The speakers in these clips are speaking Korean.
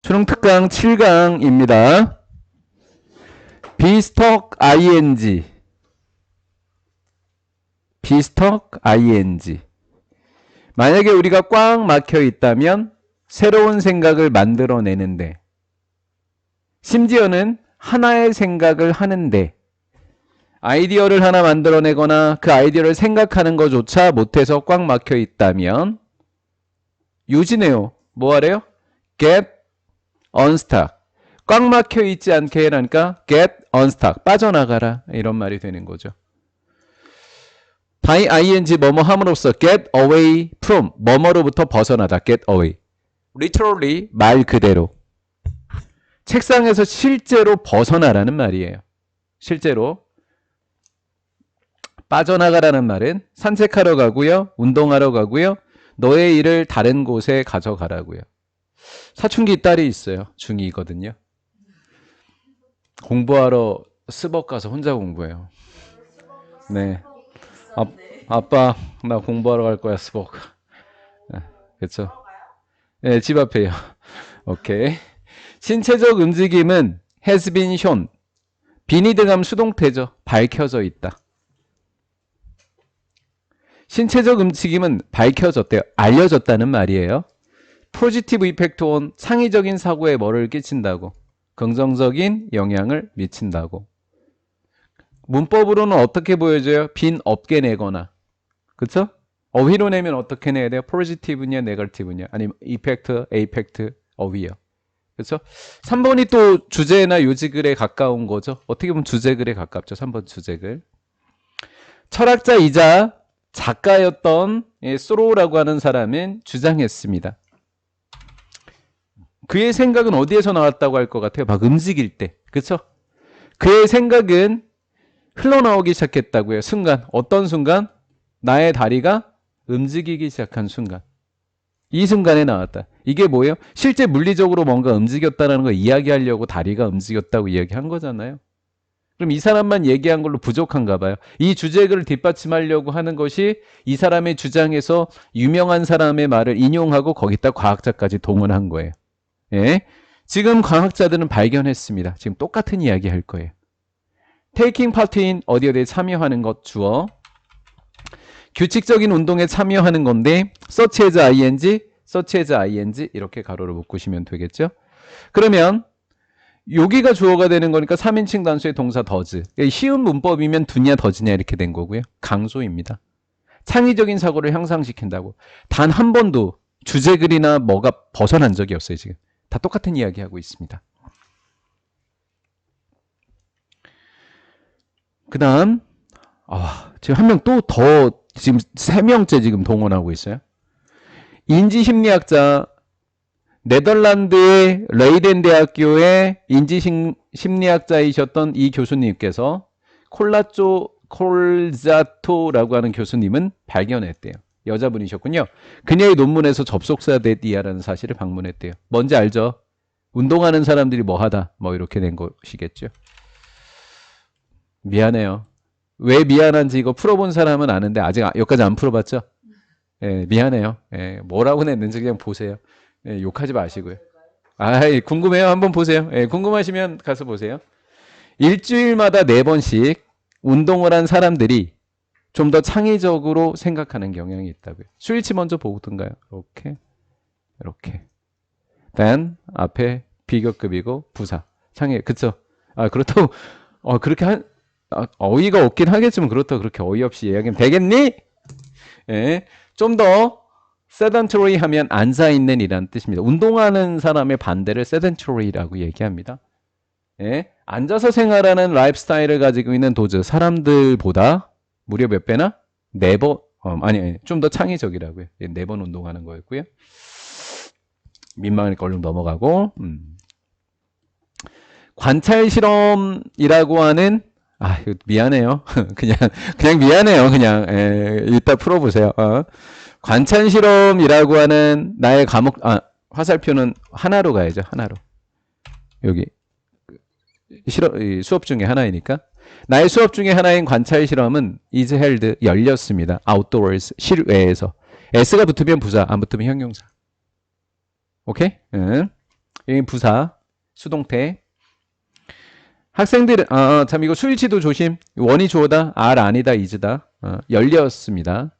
수능특강 7강입니다. 비스톡 ing. 비스톡 ing. 만약에 우리가 꽉 막혀 있다면 새로운 생각을 만들어내는데, 심지어는 하나의 생각을 하는데, 아이디어를 하나 만들어내거나 그 아이디어를 생각하는 것조차 못해서 꽉 막혀 있다면 유지네요. 뭐 하래요? get unstuck. 꽉 막혀 있지 않게 하니까 get unstuck. 빠져나가라. 이런 말이 되는 거죠. by ing 뭐뭐 함으로써 get away from 뭐뭐로부터 벗어나다. get away. literally 말 그대로. 책상에서 실제로 벗어나라는 말이에요. 실제로. 빠져나가라는 말은 산책하러 가고요. 운동하러 가고요. 너의 일을 다른 곳에 가져가라고요. 사춘기 딸이 있어요. 중2거든요. 공부하러 스벅 가서 혼자 공부해요. 네. 아빠 나 공부하러 갈 거야 스벅. 그렇죠? 네, 집 앞에요. 오케이. 신체적 움직임은 has been shown. been이 들어가면 수동태죠. 밝혀져 있다. 신체적 움직임은 밝혀졌대요. 알려졌다는 말이에요. 포지티브 이펙트 온 창의적인 사고에 뭐를 끼친다고? 긍정적인 영향을 미친다고. 문법으로는 어떻게 보여줘요? 빈 없게 내거나. 그쵸? 어휘로 내면 어떻게 내야 돼요? 포지티브냐 네거티브냐 아니면 이펙트, 에이펙트, 어휘요. 그쵸? 3번이 또 주제나 요지글에 가까운 거죠. 어떻게 보면 주제글에 가깝죠. 3번 주제글. 철학자이자 작가였던 소로라고 하는 사람은 주장했습니다. 그의 생각은 어디에서 나왔다고 할 것 같아요? 막 움직일 때. 그쵸? 그의 생각은 흘러나오기 시작했다고요. 순간. 어떤 순간? 나의 다리가 움직이기 시작한 순간. 이 순간에 나왔다. 이게 뭐예요? 실제 물리적으로 뭔가 움직였다는 걸 이야기하려고 다리가 움직였다고 이야기한 거잖아요. 그럼 이 사람만 얘기한 걸로 부족한가 봐요. 이 주제글을 뒷받침하려고 하는 것이 이 사람의 주장에서 유명한 사람의 말을 인용하고 거기다 과학자까지 동원한 거예요. 예? 지금 과학자들은 발견했습니다. 지금 똑같은 이야기 할 거예요. taking part in 어디에 참여하는 것 주어. 규칙적인 운동에 참여하는 건데 such as ing, such as ing 이렇게 가로로 묶으시면 되겠죠. 그러면 여기가 주어가 되는 거니까 3인칭 단수의 동사 does. 쉬운 문법이면 두냐 더즈냐 이렇게 된 거고요. 강조입니다. 창의적인 사고를 향상시킨다고. 단 한 번도 주제글이나 뭐가 벗어난 적이 없어요. 지금 다 똑같은 이야기 하고 있습니다. 그 다음 지금 한 명 또 더 지금 3명째 지금 동원하고 있어요. 인지심리학자 네덜란드의 레이덴 대학교의 인지심리학자이셨던 이 교수님께서 콜자토라고 하는 교수님은 발견했대요. 여자분이셨군요. 그녀의 논문에서 접속사대디아라는 사실을 방문했대요. 뭔지 알죠? 운동하는 사람들이 뭐 하다 뭐 이렇게 된 것이겠죠. 미안해요. 왜 미안한지 이거 풀어본 사람은 아는데 아직 여기까지 안 풀어봤죠? 예, 미안해요. 예, 뭐라고 냈는지 그냥 보세요. 예, 욕하지 마시고요. 궁금해요. 한번 보세요. 예, 궁금하시면 가서 보세요. 일주일마다 4번씩 운동을 한 사람들이 좀 더 창의적으로 생각하는 경향이 있다고요. 스위치 먼저 보든가요? 이렇게. then 앞에 비교급이고 부사. 창의. 그쵸? 그렇다고 그렇게 어이가 없긴 하겠지만 그렇다고 그렇게 어이없이 이야기하면 되겠니? 예, 좀 더 sedentary 하면 앉아있는 이라는 뜻입니다. 운동하는 사람의 반대를 sedentary라고 얘기합니다. 예, 앉아서 생활하는 라이프스타일을 가지고 있는 도즈 사람들보다 무려 몇 배나? 4번 좀 더 창의적이라고요. 4번 운동하는 거였고요. 민망하니까 얼른 넘어가고 관찰 실험이라고 하는 이거 미안해요. 그냥 미안해요. 그냥 이따 풀어보세요. 관찰 실험이라고 하는 나의 과목 화살표는 하나로 가야죠. 하나로. 여기 수업 중에 하나이니까 나의 수업 중에 하나인 관찰 실험은 is held 열렸습니다. outdoors 실외에서. s가 붙으면 부사, 안 붙으면 형용사. 오케이? 여기 부사, 수동태. 학생들은 참 이거 수일치도 조심. 원이 주어다, R 아니다, is다. 열렸습니다.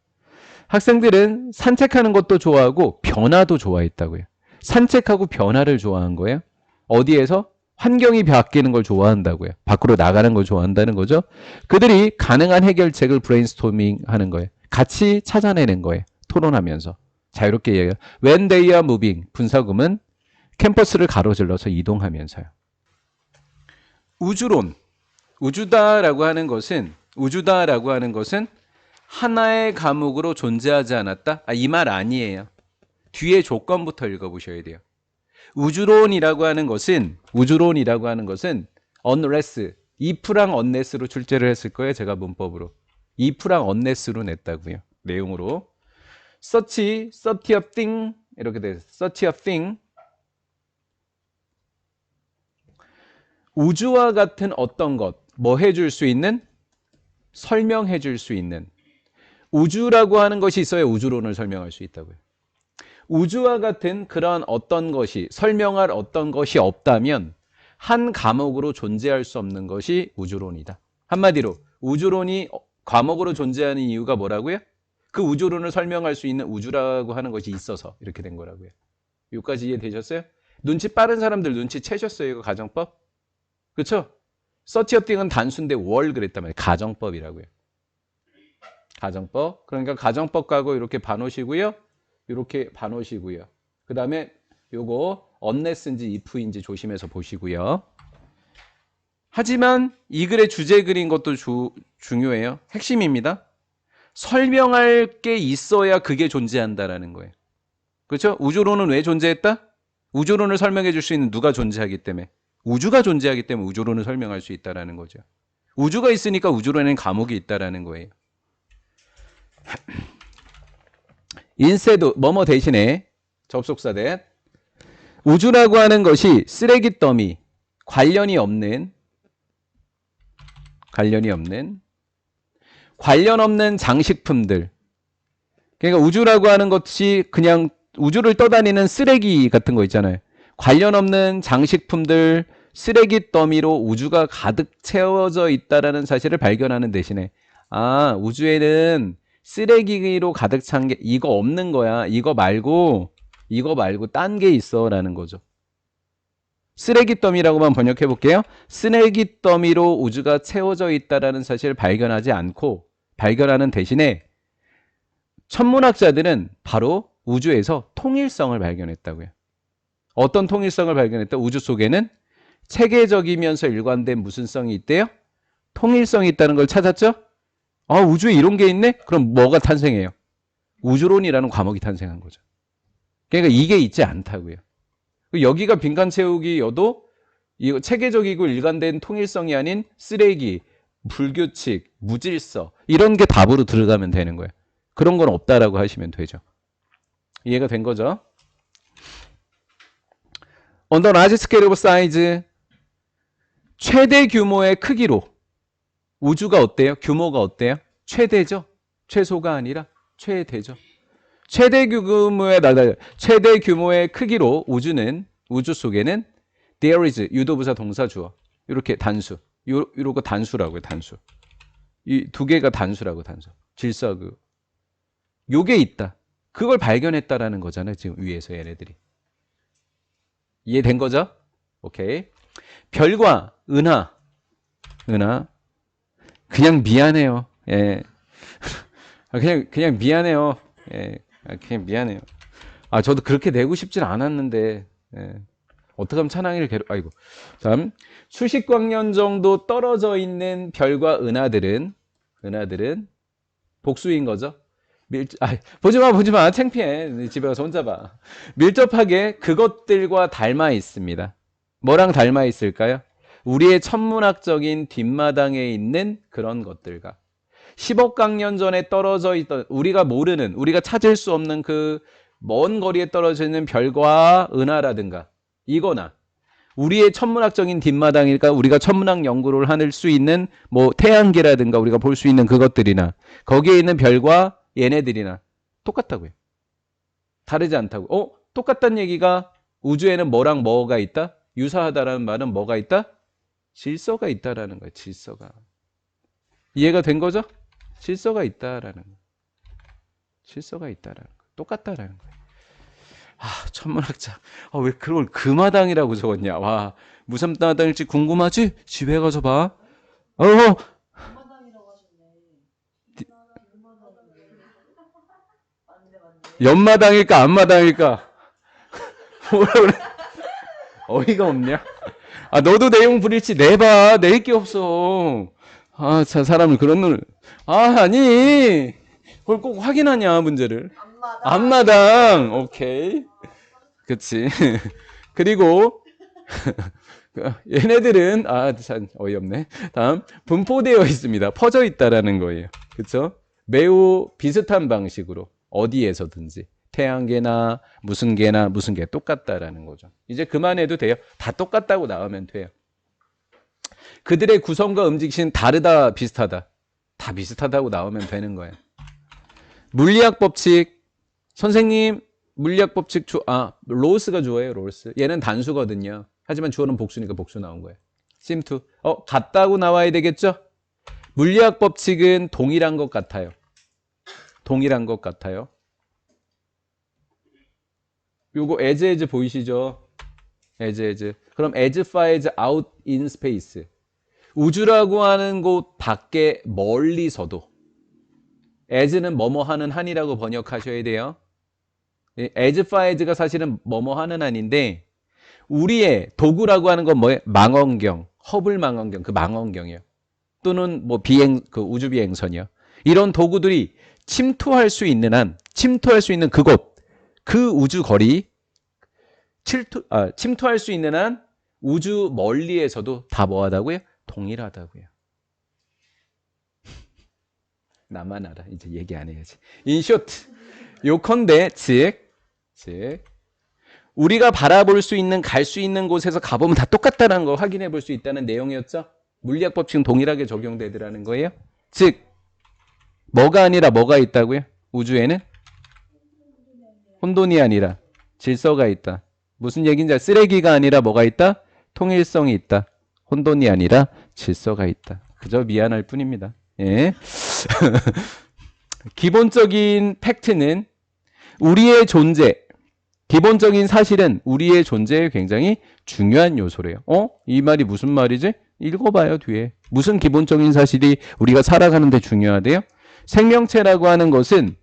학생들은 산책하는 것도 좋아하고 변화도 좋아했다고요. 산책하고 변화를 좋아한 거예요. 어디에서? 환경이 바뀌는 걸 좋아한다고요. 밖으로 나가는 걸 좋아한다는 거죠. 그들이 가능한 해결책을 브레인스토밍 하는 거예요. 같이 찾아내는 거예요. 토론하면서. 자유롭게 얘기해요. When they are moving, 분사구문 캠퍼스를 가로질러서 이동하면서요. 우주론. 우주다라고 하는 것은 하나의 과목으로 존재하지 않았다? 이 말 아니에요. 뒤에 조건부터 읽어보셔야 돼요. 우주론이라고 하는 것은 unless, if랑 unless로 출제를 했을 거예요. 제가 문법으로. if랑 unless로 냈다고요. 내용으로. such a thing 이렇게 돼요. such a thing. 우주와 같은 어떤 것, 뭐 해줄 수 있는? 설명해 줄 수 있는. 우주라고 하는 것이 있어야 우주론을 설명할 수 있다고요. 우주와 같은 그런 어떤 것이, 설명할 어떤 것이 없다면 한 과목으로 존재할 수 없는 것이 우주론이다. 한마디로 우주론이 과목으로 존재하는 이유가 뭐라고요? 그 우주론을 설명할 수 있는 우주라고 하는 것이 있어서 이렇게 된 거라고요. 여기까지 이해되셨어요? 눈치 빠른 사람들 눈치 채셨어요, 이거 가정법? 그렇죠? 서치어띵은 단수인데 월 그랬단 말이에요. 가정법이라고요. 가정법. 그러니까 가정법 가고 이렇게 반오시고요. 이렇게 반오시고요. 그 다음에 요거 unless인지 if인지 조심해서 보시고요. 하지만 이 글의 주제 글인 것도 중요해요. 핵심입니다. 설명할 게 있어야 그게 존재한다라는 거예요. 그렇죠? 우주론은 왜 존재했다? 우주론을 설명해 줄 수 있는 누가 존재하기 때문에. 우주가 존재하기 때문에 우주론을 설명할 수 있다라는 거죠. 우주가 있으니까 우주론에는 과목이 있다라는 거예요. 인세도 뭐뭐 대신에 접속사 대 우주라고 하는 것이 쓰레기 더미, 관련 없는 장식품들. 그러니까 우주라고 하는 것이 그냥 우주를 떠다니는 쓰레기 같은 거 있잖아요. 관련 없는 장식품들, 쓰레기 더미로 우주가 가득 채워져 있다라는 사실을 발견하는 대신에 우주에는 쓰레기로 가득 찬 게 이거 없는 거야. 이거 말고 딴 게 있어 라는 거죠. 쓰레기 더미라고만 번역해 볼게요. 쓰레기 더미로 우주가 채워져 있다라는 사실을 발견하지 않고 발견하는 대신에 천문학자들은 바로 우주에서 통일성을 발견했다고요. 어떤 통일성을 발견했다? 우주 속에는 체계적이면서 일관된 무슨 성이 있대요? 통일성이 있다는 걸 찾았죠? 우주에 이런 게 있네? 그럼 뭐가 탄생해요? 우주론이라는 과목이 탄생한 거죠. 그러니까 이게 있지 않다고요. 여기가 빈칸 채우기여도 이거 체계적이고 일관된 통일성이 아닌 쓰레기, 불규칙, 무질서 이런 게 답으로 들어가면 되는 거예요. 그런 건 없다라고 하시면 되죠. 이해가 된 거죠? On the large scale of size, 최대 규모의 크기로 우주가 어때요? 규모가 어때요? 최대죠? 최소가 아니라 최대죠. 최대 규모의 크기로 우주 속에는 there is 유도부사 동사 주어 이렇게 단수 이러고 단수라고요. 단수. 이 두 개가 단수라고 단수. 질서 요게 있다. 그걸 발견했다라는 거잖아요. 지금 위에서 얘네들이. 이해된 거죠? 오케이. 별과 은하. 그냥 미안해요. 예. 그냥 미안해요. 예. 그냥 미안해요. 저도 그렇게 내고 싶진 않았는데. 예. 어떻게 하면 찬항이를 아이고. 다음. 수십광 년 정도 떨어져 있는 별과 은하들은 복수인 거죠. 보지 마. 창피해. 집에 가서 혼자 봐. 밀접하게 그것들과 닮아 있습니다. 뭐랑 닮아 있을까요? 우리의 천문학적인 뒷마당에 있는 그런 것들과 10억 년 전에 떨어져 있던 우리가 찾을 수 없는 그 먼 거리에 떨어져 있는 별과 은하라든가 이거나 우리의 천문학적인 뒷마당이니까 우리가 천문학 연구를 할 수 있는 뭐 태양계라든가 우리가 볼 수 있는 그것들이나 거기에 있는 별과 얘네들이나 똑같다고요. 다르지 않다고. 똑같다는 얘기가 우주에는 뭐랑 뭐가 있다? 유사하다라는 말은 뭐가 있다? 질서가 있다라는 거예요. 질서가. 이해가 된 거죠? 질서가 있다라는 거. 질서가 있다라는 거. 똑같다라는 거예요. 천문학자. 왜 그걸 금마당이라고 적었냐? 와, 무슨 마당일지 궁금하지? 집에 가서 봐. 옆마당일까 앞마당일까? 뭐라 그래? 어이가 없냐? 너도 내용 불일치 내봐. 낼 게 없어. 참 사람을 그런 눈을. 아니. 그걸 꼭 확인하냐 문제를. 앞마당. 오케이. 그치. 그리고 얘네들은 참 어이없네. 다음 분포되어 있습니다. 퍼져 있다라는 거예요. 그쵸? 매우 비슷한 방식으로 어디에서든지 태양계나 무슨 계나 무슨 계 똑같다라는 거죠. 이제 그만해도 돼요. 다 똑같다고 나오면 돼요. 그들의 구성과 움직임은 다르다 비슷하다. 다 비슷하다고 나오면 되는 거예요. 물리학 법칙. 선생님 물리학 법칙 로스가 주어예요. 로스. 얘는 단수거든요. 하지만 주어는 복수니까 복수 나온 거예요. 심2. 같다고 나와야 되겠죠? 물리학 법칙은 동일한 것 같아요. 동일한 것 같아요. 요거 as 보이시죠? as. 그럼 as far as out in space. 우주라고 하는 곳 밖에 멀리서도 as는 뭐뭐 하는 한이라고 번역하셔야 돼요. as far as가 사실은 뭐뭐 하는 한인데 우리의 도구라고 하는 건 뭐예요? 망원경, 허블 망원경, 그 망원경이요. 또는 뭐 그 우주 비행선이요. 이런 도구들이 침투할 수 있는 한, 침투할 수 있는 그곳, 그 우주 거리, 침투할 수 있는 한 우주 멀리에서도 다 뭐하다고요? 동일하다고요. 나만 알아. 이제 얘기 안 해야지. In short, 요컨대 즉 우리가 바라볼 수 있는 갈 수 있는 곳에서 가보면 다 똑같다는 걸 확인해 볼 수 있다는 내용이었죠. 물리학 법칙은 동일하게 적용되더라는 거예요. 즉 뭐가 아니라 뭐가 있다고요? 우주에는 혼돈이 아니라 질서가 있다. 무슨 얘기인지 쓰레기가 아니라 뭐가 있다? 통일성이 있다. 혼돈이 아니라 질서가 있다. 그저 미안할 뿐입니다. 예. 기본적인 팩트는 우리의 존재, 기본적인 사실은 우리의 존재에 굉장히 중요한 요소래요. 이 말이 무슨 말이지? 읽어봐요, 뒤에. 무슨 기본적인 사실이 우리가 살아가는데 중요하대요? 생명체라고 하는 것은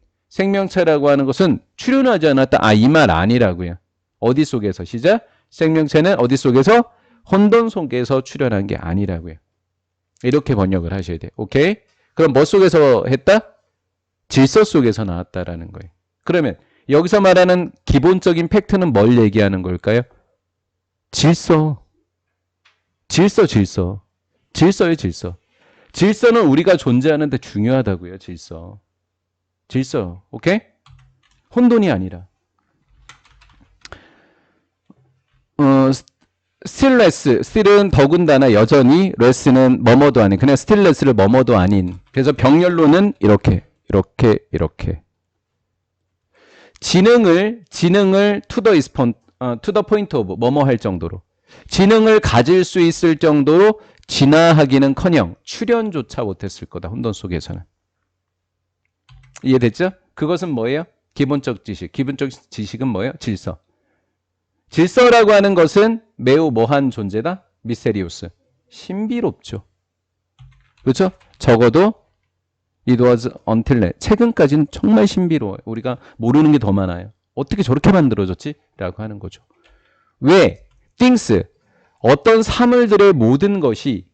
출현하지 않았다. 이 말 아니라고요. 어디 속에서? 시작. 생명체는 어디 속에서? 혼돈 속에서 출현한 게 아니라고요. 이렇게 번역을 하셔야 돼요. 오케이? 그럼 뭐 속에서 했다? 질서 속에서 나왔다라는 거예요. 그러면 여기서 말하는 기본적인 팩트는 뭘 얘기하는 걸까요? 질서. 질서예요, 질서. 질서는 우리가 존재하는데 중요하다고요, 질서. 오케이? 혼돈이 아니라. 스틸은 더군다나 여전히, 레스는 뭐뭐도 아닌, 그냥 스틸레스를 뭐뭐도 아닌. 그래서 병렬로는 이렇게. 지능을 to the point of 뭐뭐 할 정도로. 지능을 가질 수 있을 정도로 진화하기는커녕 출현조차 못했을 거다. 혼돈 속에서는. 이해됐죠? 그것은 뭐예요? 기본적 지식. 기본적 지식은 뭐예요? 질서. 질서라고 하는 것은 매우 뭐한 존재다? 미스테리우스. 신비롭죠. 그렇죠? 적어도 it was until 최근까지는 정말 신비로워요. 우리가 모르는 게 더 많아요. 어떻게 저렇게 만들어졌지? 라고 하는 거죠. 왜? things, 어떤 사물들의 모든 것이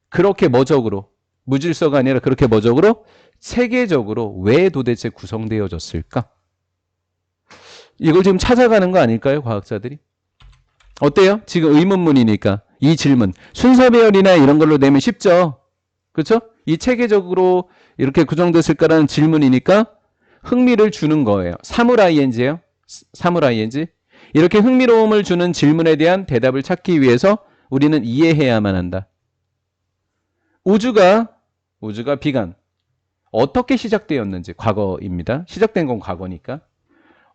그렇게 뭐적으로, 무질서가 아니라 그렇게 뭐적으로, 체계적으로 왜 도대체 구성되어졌을까? 이걸 지금 찾아가는 거 아닐까요? 과학자들이. 어때요? 지금 의문문이니까 이 질문. 순서 배열이나 이런 걸로 내면 쉽죠? 그렇죠? 이 체계적으로 이렇게 구성됐을까라는 질문이니까 흥미를 주는 거예요. 사물ING예요. 사물ING. 이렇게 흥미로움을 주는 질문에 대한 대답을 찾기 위해서 우리는 이해해야만 한다. 우주가 비간. 어떻게 시작되었는지 과거입니다. 시작된 건 과거니까.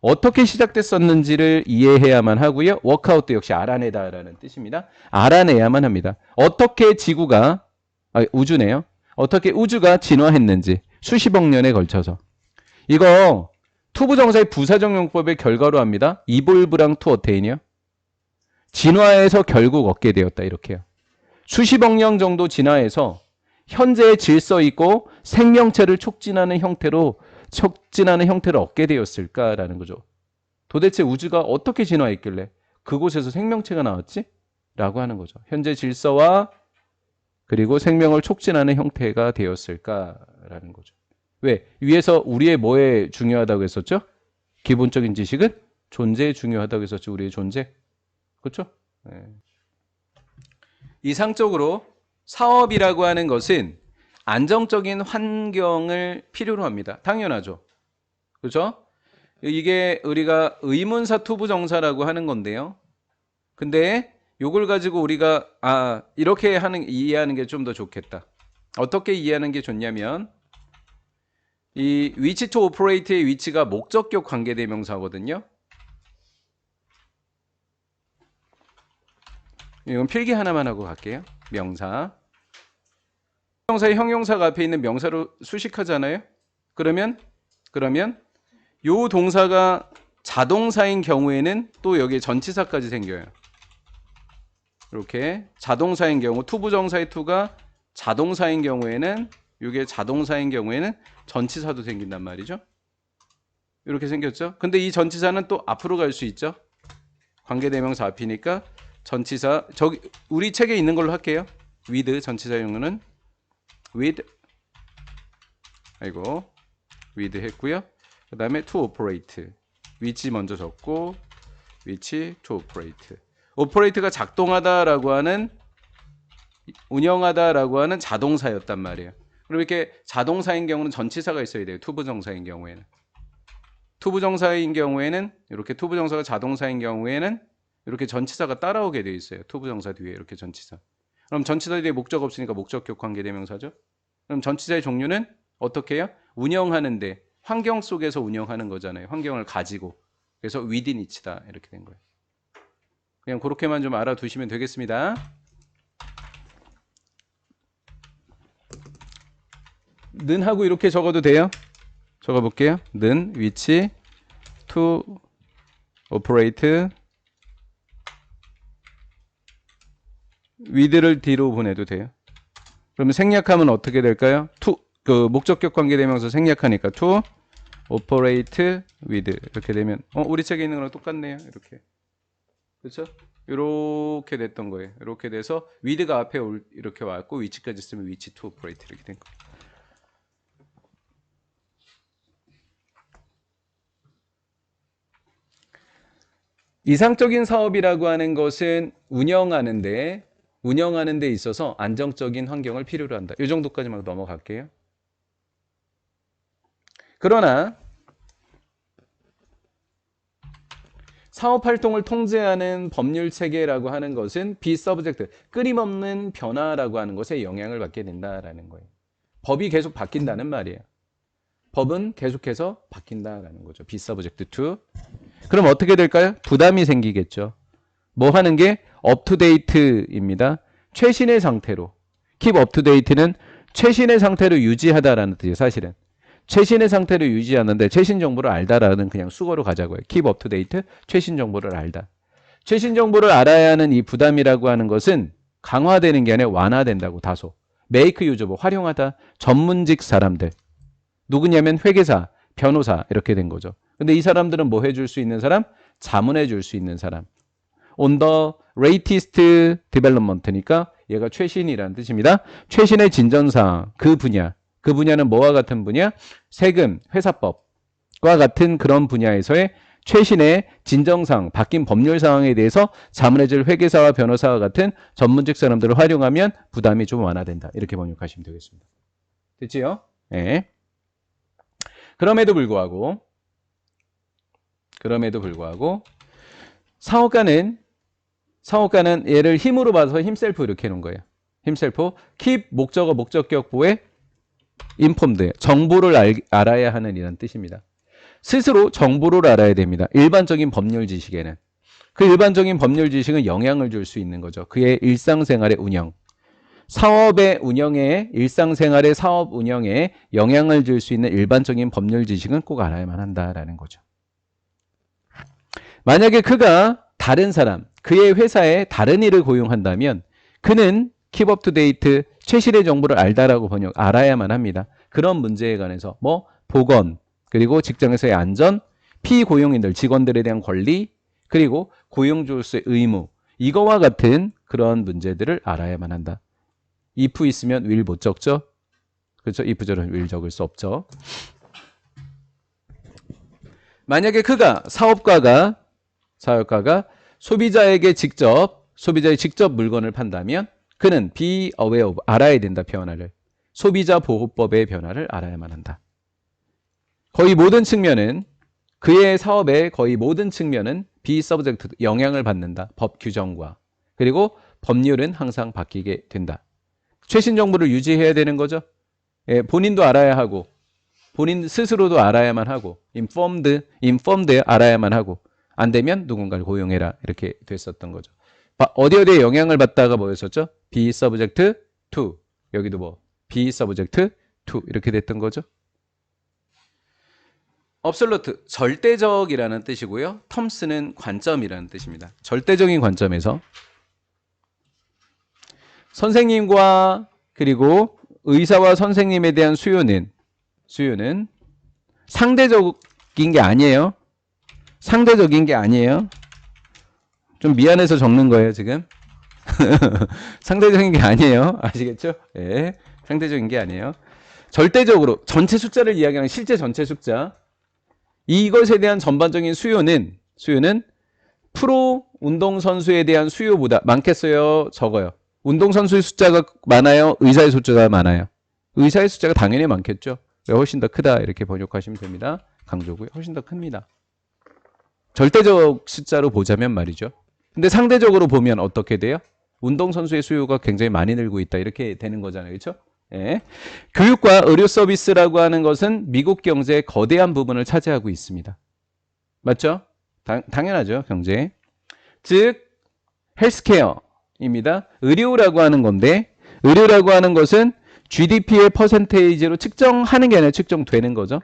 어떻게 시작됐었는지를 이해해야만 하고요. 워크아웃도 역시 알아내다라는 뜻입니다. 알아내야만 합니다. 어떻게 지구가, 우주네요. 어떻게 우주가 진화했는지 수십억 년에 걸쳐서. 이거 투부정사의 부사적 용법의 결과로 합니다. 이볼브랑 투 어테인이요. 진화해서 결국 얻게 되었다 이렇게요. 수십억 년 정도 진화해서 현재의 질서 있고 생명체를 촉진하는 형태로 얻게 되었을까라는 거죠. 도대체 우주가 어떻게 진화했길래 그곳에서 생명체가 나왔지? 라고 하는 거죠. 현재 질서와 그리고 생명을 촉진하는 형태가 되었을까라는 거죠. 왜? 위에서 우리의 뭐에 중요하다고 했었죠? 기본적인 지식은 존재에 중요하다고 했었죠. 우리의 존재. 그렇죠? 네. 이상적으로 사업이라고 하는 것은 안정적인 환경을 필요로 합니다. 당연하죠. 그렇죠? 이게 우리가 의문사 투부정사라고 하는 건데요. 근데 요걸 가지고 우리가 이렇게 이해하는 게 좀 더 좋겠다. 어떻게 이해하는 게 좋냐면 이 위치 투 오퍼레이트의 위치가 목적격 관계대명사거든요. 이건 필기 하나만 하고 갈게요. 명사. 명사의 형용사가 앞에 있는 명사로 수식하잖아요. 그러면 요 동사가 자동사인 경우에는 또 여기에 전치사까지 생겨요. 이렇게 자동사인 경우 투부정사의 투가 자동사인 경우에는 이게 자동사인 경우에는 전치사도 생긴단 말이죠. 이렇게 생겼죠. 근데 이 전치사는 또 앞으로 갈 수 있죠. 관계대명사 앞이니까 전치사 저기 우리 책에 있는 걸로 할게요. with 전치사 용어는 with with 했고요. 그 다음에 to operate 위치 먼저 적고 위치 to operate operate가 작동하다라고 하는 운영하다라고 하는 자동사였단 말이에요. 그럼 이렇게 자동사인 경우는 전치사가 있어야 돼요. 투부정사인 경우에는 이렇게 투부정사가 자동사인 경우에는 이렇게 전치사가 따라오게 돼 있어요. 투부정사 뒤에 이렇게 전치사. 그럼 전치사 뒤에 목적 없으니까 목적격 관계대명사죠. 그럼 전치사의 종류는 어떻게 해요? 운영하는데 환경 속에서 운영하는 거잖아요. 환경을 가지고. 그래서 within it다 이렇게 된 거예요. 그냥 그렇게만 좀 알아두시면 되겠습니다. 는 하고 이렇게 적어도 돼요. 적어볼게요. 는 위치 to operate with를 뒤로 보내도 돼요. 그러면 생략하면 어떻게 될까요? 그 목적격 관계대명사 생략하니까 to operate with 이렇게 되면 우리 책에 있는 거랑 똑같네요. 이렇게. 그렇죠? 이렇게 됐던 거예요. 이렇게 돼서 with가 앞에 이렇게 왔고 위치까지 쓰면 위치 to operate 이렇게 된 거예요. 이상적인 사업이라고 하는 것은 운영하는 데 있어서 안정적인 환경을 필요로 한다. 이 정도까지만 넘어갈게요. 그러나 사업활동을 통제하는 법률 체계라고 하는 것은 비서브젝트, 끊임없는 변화라고 하는 것에 영향을 받게 된다라는 거예요. 법이 계속 바뀐다는 말이에요. 법은 계속해서 바뀐다라는 거죠. 비서브젝트 2. 그럼 어떻게 될까요? 부담이 생기겠죠. 뭐 하는 게 업투데이트입니다. 최신의 상태로. keep up to date는 최신의 상태로 유지하다라는 뜻이에요. 사실은. 최신의 상태로 유지하는데 최신 정보를 알다라는 그냥 수거로 가자고요. keep up to date, 최신 정보를 알다. 최신 정보를 알아야 하는 이 부담이라고 하는 것은 강화되는 게 아니라 완화된다고 다소. make use of, 활용하다. 전문직 사람들. 누구냐면 회계사, 변호사 이렇게 된 거죠. 근데 이 사람들은 뭐 해줄 수 있는 사람? 자문해 줄 수 있는 사람. on the latest development니까 얘가 최신이라는 뜻입니다. 최신의 진전사항, 그 분야는 뭐와 같은 분야? 세금, 회사법과 같은 그런 분야에서의 최신의 진정사항, 바뀐 법률 사항에 대해서 자문해줄 회계사와 변호사와 같은 전문직 사람들을 활용하면 부담이 좀 완화된다. 이렇게 번역하시면 되겠습니다. 됐지요? 네. 그럼에도 불구하고 사업가는 얘를 힘으로 봐서 힘셀프 이렇게 해놓은 거예요. 힘셀프, keep 목적어 목적격보에 informed, 정보를 알아야 하는 이란 뜻입니다. 스스로 정보를 알아야 됩니다. 일반적인 법률 지식에는. 그 일반적인 법률 지식은 영향을 줄 수 있는 거죠. 그의 일상생활의 운영. 사업의 운영에, 일상생활의 사업 운영에 영향을 줄 수 있는 일반적인 법률 지식은 꼭 알아야만 한다라는 거죠. 만약에 그가 다른 사람, 그의 회사에 다른 일을 고용한다면 그는 keep up to date, 최신의 정보를 알아야만 합니다. 그런 문제에 관해서 보건, 그리고 직장에서의 안전, 피고용인들, 직원들에 대한 권리, 그리고 고용주로서의 의무, 이거와 같은 그런 문제들을 알아야만 한다. if 있으면 will 못 적죠? 그렇죠? if절은 will 적을 수 없죠. 만약에 그가 사업가가 소비자에게 직접 물건을 판다면 그는 be aware of, 알아야 된다 변화를. 소비자 보호법의 변화를 알아야만 한다. 그의 사업의 거의 모든 측면은 be subject, 영향을 받는다. 법 규정과. 그리고 법률은 항상 바뀌게 된다. 최신 정보를 유지해야 되는 거죠. 예, 본인도 알아야 하고, 본인 스스로도 알아야만 하고, informed 알아야만 하고, 안 되면 누군가를 고용해라. 이렇게 됐었던 거죠. 어디에 영향을 받다가 뭐였었죠? be subject to. 여기도 be subject to. 이렇게 됐던 거죠. absolute, 절대적이라는 뜻이고요. terms는 관점이라는 뜻입니다. 절대적인 관점에서 선생님과 그리고 의사와 선생님에 대한 수요는 상대적인 게 아니에요. 상대적인 게 아니에요. 좀 미안해서 적는 거예요, 지금. 상대적인 게 아니에요. 아시겠죠? 예. 상대적인 게 아니에요. 절대적으로 전체 숫자를 이야기하는 실제 전체 숫자. 이것에 대한 전반적인 수요는 프로 운동선수에 대한 수요보다 많겠어요? 적어요? 운동선수의 숫자가 많아요? 의사의 숫자가 많아요? 의사의 숫자가 당연히 많겠죠. 훨씬 더 크다 이렇게 번역하시면 됩니다. 강조고요. 훨씬 더 큽니다. 절대적 숫자로 보자면 말이죠. 근데 상대적으로 보면 어떻게 돼요? 운동선수의 수요가 굉장히 많이 늘고 있다 이렇게 되는 거잖아요. 그렇죠? 예. 교육과 의료 서비스라고 하는 것은 미국 경제의 거대한 부분을 차지하고 있습니다. 맞죠? 당연하죠. 경제. 즉 헬스케어입니다. 의료라고 하는 건데 의료라고 하는 것은 GDP의 퍼센테이지로 측정하는 게 아니라 측정되는 거죠.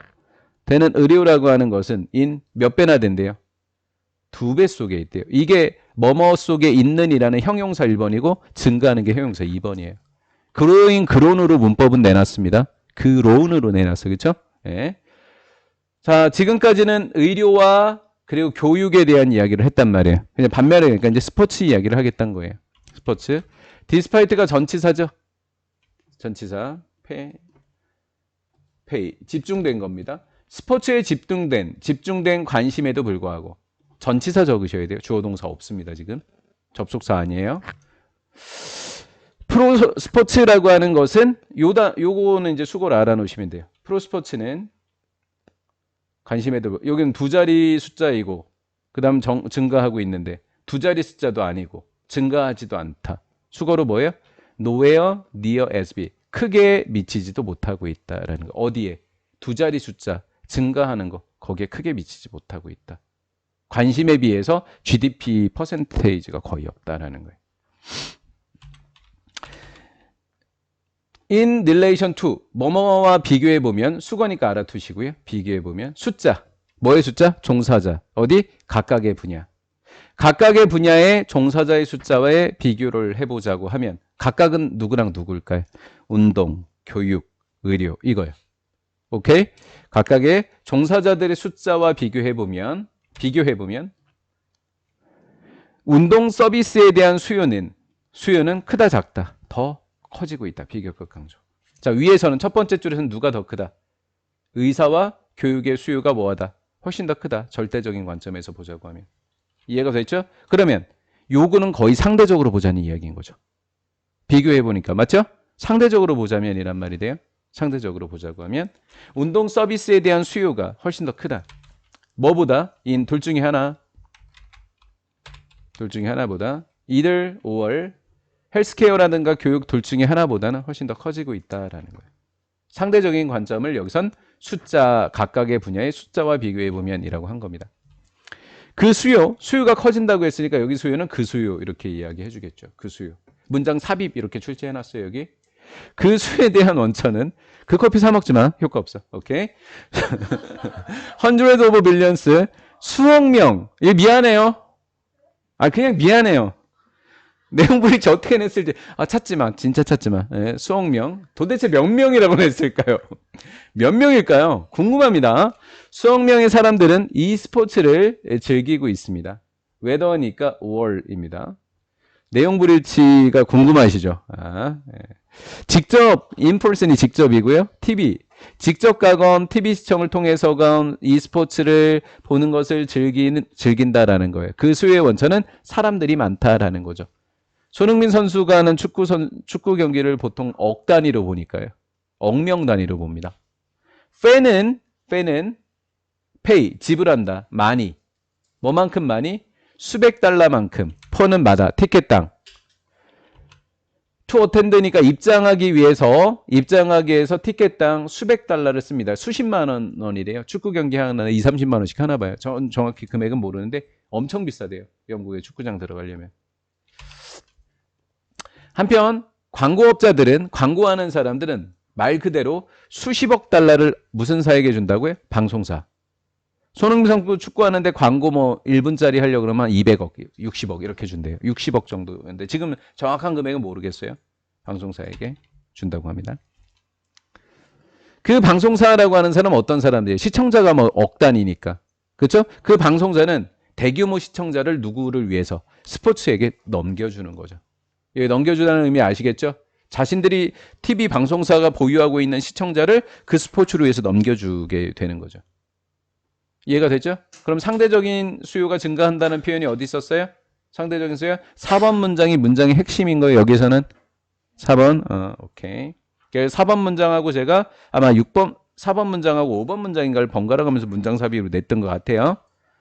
되는 의료라고 하는 것은 몇 배나 된대요? 2배 속에 있대요. 이게 뭐뭐 속에 있는이라는 형용사 1번이고 증가하는 게 형용사 2번이에요. 그론으로 문법은 내놨습니다. 그론으로 내놨어요. 그렇죠? 예. 자, 지금까지는 의료와 그리고 교육에 대한 이야기를 했단 말이에요. 그냥 반면에 그러니까 이제 스포츠 이야기를 하겠다는 거예요. 스포츠. 디스파이트가 전치사죠. 전치사. 페이. 집중된 겁니다. 스포츠에 집중된 관심에도 불구하고 전치사 적으셔야 돼요. 주어 동사 없습니다. 지금. 접속사 아니에요. 프로 스포츠라고 하는 것은 요거는 이제 수고를 알아놓으시면 돼요. 프로 스포츠는 관심에도 여기는 두 자리 숫자이고 그다음 증가하고 있는데 두 자리 숫자도 아니고 증가하지도 않다. 수거로 뭐예요? nowhere near as big. 크게 미치지도 못하고 있다라는 거. 어디에? 두 자리 숫자 증가하는 거. 거기에 크게 미치지 못하고 있다. 관심에 비해서 GDP 퍼센테이지가 거의 없다라는 거예요. In relation to 뭐뭐와 비교해 보면 수거니까 알아두시고요. 비교해 보면 숫자. 뭐의 숫자? 종사자. 어디? 각각의 분야. 각각의 분야의 종사자의 숫자와의 비교를 해보자고 하면 각각은 누구랑 누굴까요? 운동, 교육, 의료 이거요. 오케이? 각각의 종사자들의 숫자와 비교해 보면 운동 서비스에 대한 수요는 크다 작다 더 커지고 있다. 비교급 강조. 자, 위에서는 첫 번째 줄에서는 누가 더 크다? 의사와 교육의 수요가 뭐하다? 훨씬 더 크다. 절대적인 관점에서 보자고 하면. 이해가 됐죠? 그러면 요거는 거의 상대적으로 보자는 이야기인 거죠. 비교해 보니까 맞죠? 상대적으로 보자면이란 말이 돼요. 상대적으로 보자고 하면 운동 서비스에 대한 수요가 훨씬 더 크다. 뭐보다? 둘 중에 하나보다 either or 헬스케어라든가 교육 둘 중에 하나보다는 훨씬 더 커지고 있다라는 거예요. 상대적인 관점을 여기선 숫자 각각의 분야의 숫자와 비교해 보면이라고 한 겁니다. 그 수요가 커진다고 했으니까 여기 수요는 그 수요 이렇게 이야기해 주겠죠. 그 수요. 문장 삽입 이렇게 출제해 놨어요, 여기. 그 수에 대한 원천은 그 커피 사 먹지 마. 효과 없어. 오케이? hundred of billions 수억 명. 얘 미안해요. 그냥 미안해요. 내용 브릿지 어떻게 냈을지 찾지 마. 진짜 찾지 마. 예, 수억 명. 도대체 몇 명이라고 냈을까요? 몇 명일까요? 궁금합니다. 수억 명의 사람들은 이 스포츠를 즐기고 있습니다. whether니까 or입니다. 내용 브릿지가 궁금하시죠? 예. 직접 인펄슨이 직접이고요. TV 직접 가건 TV 시청을 통해서건 이 스포츠를 보는 것을 즐긴다라는 거예요. 그 수요의 원천은 사람들이 많다라는 거죠. 손흥민 선수가 하는 축구 경기를 보통 억 단위로 보니까요. 억명 단위로 봅니다. 팬은 pay 지불한다. 많이. 뭐만큼 많이? 수백 달러만큼. 퍼는 마다. 티켓당. to attend니까 입장하기 위해서 티켓당 수백 달러를 씁니다. 수십만 원이래요. 축구 경기 하나에 20-30만 원씩 하나 봐요. 전 정확히 금액은 모르는데 엄청 비싸대요. 영국에 축구장 들어가려면. 한편 광고업자들은 광고하는 사람들은 말 그대로 수십억 달러를 무슨 사에게 준다고요? 방송사. 손흥민 선수 축구하는데 광고 1분짜리 하려고 그러면 200억, 60억 이렇게 준대요. 60억 정도인데 지금 정확한 금액은 모르겠어요. 방송사에게 준다고 합니다. 그 방송사라고 하는 사람은 어떤 사람들이에요? 시청자가 억 단위니까. 그렇죠? 그 방송사는 대규모 시청자를 누구를 위해서? 스포츠에게 넘겨주는 거죠. 예, 넘겨주다는 의미 아시겠죠? 자신들이 TV 방송사가 보유하고 있는 시청자를 그 스포츠를 위해서 넘겨주게 되는 거죠. 이해가 됐죠? 그럼 상대적인 수요가 증가한다는 표현이 어디 있었어요? 상대적인 수요? 4번 문장이 문장의 핵심인 거예요. 여기서는 4번. 오케이. 4번 문장하고 제가 아마 4번 문장하고 5번 문장인가를 번갈아 가면서 문장 삽입으로 냈던 것 같아요.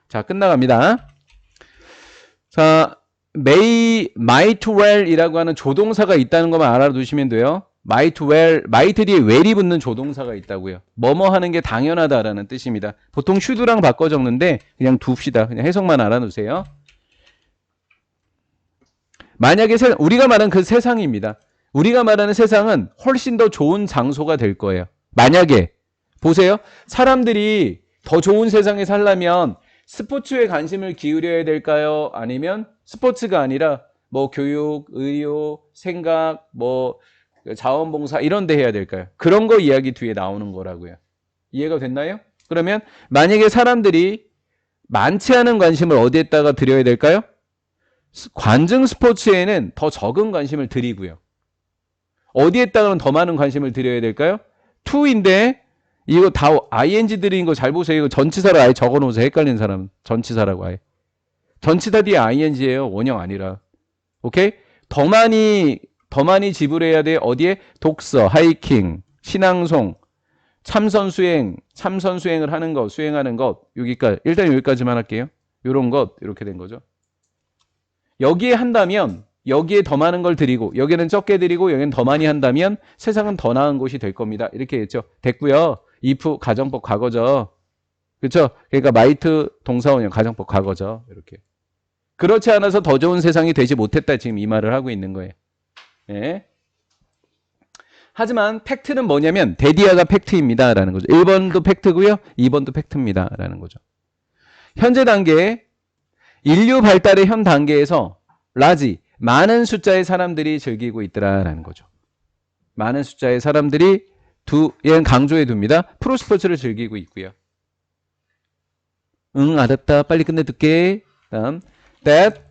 자, 끝나갑니다. 자, might well 이라고 하는 조동사가 있다는 것만 알아두시면 돼요. might well, might 뒤에 well이 붙는 조동사가 있다고요. 뭐뭐 하는 게 당연하다라는 뜻입니다. 보통 should랑 바꿔 적는데 그냥 둡시다. 그냥 해석만 알아두세요. 만약에 우리가 말하는 그 세상입니다. 우리가 말하는 세상은 훨씬 더 좋은 장소가 될 거예요. 만약에 보세요. 사람들이 더 좋은 세상에 살려면 스포츠에 관심을 기울여야 될까요? 아니면 스포츠가 아니라 교육, 의료, 생각, 자원봉사 이런 데 해야 될까요? 그런 거 이야기 뒤에 나오는 거라고요. 이해가 됐나요? 그러면 만약에 사람들이 많지 않은 관심을 어디에다가 드려야 될까요? 관중 스포츠에는 더 적은 관심을 드리고요. 어디에다가는 더 많은 관심을 드려야 될까요? to인데 이거 다 ing 들인 거 잘 보세요. 이거 전치사로 아예 적어놓으세요. 헷갈리는 사람 전치사라고 아예. 전치사 뒤에 ing예요. 원형 아니라. 오케이? 더 많이 지불해야 돼. 어디에? 독서, 하이킹, 신앙송, 참선 수행을 하는 것, 수행하는 것. 일단 여기까지만 할게요. 요런 것 이렇게 된 거죠. 여기에 한다면 여기에 더 많은 걸 드리고 여기는 적게 드리고 여기는 더 많이 한다면 세상은 더 나은 곳이 될 겁니다. 이렇게 했죠. 됐고요. if 가정법 과거죠. 그렇죠? 그러니까 might 동사원형 가정법 과거죠. 이렇게. 그렇지 않아서 더 좋은 세상이 되지 못했다. 지금 이 말을 하고 있는 거예요. 예. 하지만 팩트는 뭐냐면 데디아가 팩트입니다. 라는 거죠. 1번도 팩트고요. 2번도 팩트입니다. 라는 거죠. 현재 단계 인류 발달의 현 단계에서 많은 숫자의 사람들이 즐기고 있더라라는 거죠. 많은 숫자의 사람들이 얘는 강조해 둡니다. 프로스포츠를 즐기고 있고요. 응, 알았다. 빨리 끝내둘게. 다음 that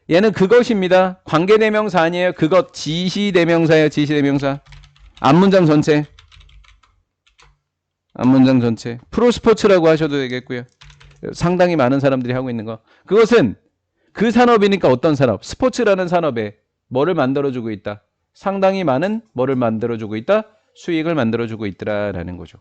얘는 그것입니다. 관계대명사 아니에요. 그것 지시대명사예요. 지시대명사. 앞문장 전체. 프로스포츠라고 하셔도 되겠고요. 상당히 많은 사람들이 하고 있는 거. 그것은 그 산업이니까 어떤 산업? 스포츠라는 산업에 뭐를 만들어주고 있다? 상당히 많은 뭐를 만들어주고 있다? 수익을 만들어주고 있더라라는 거죠.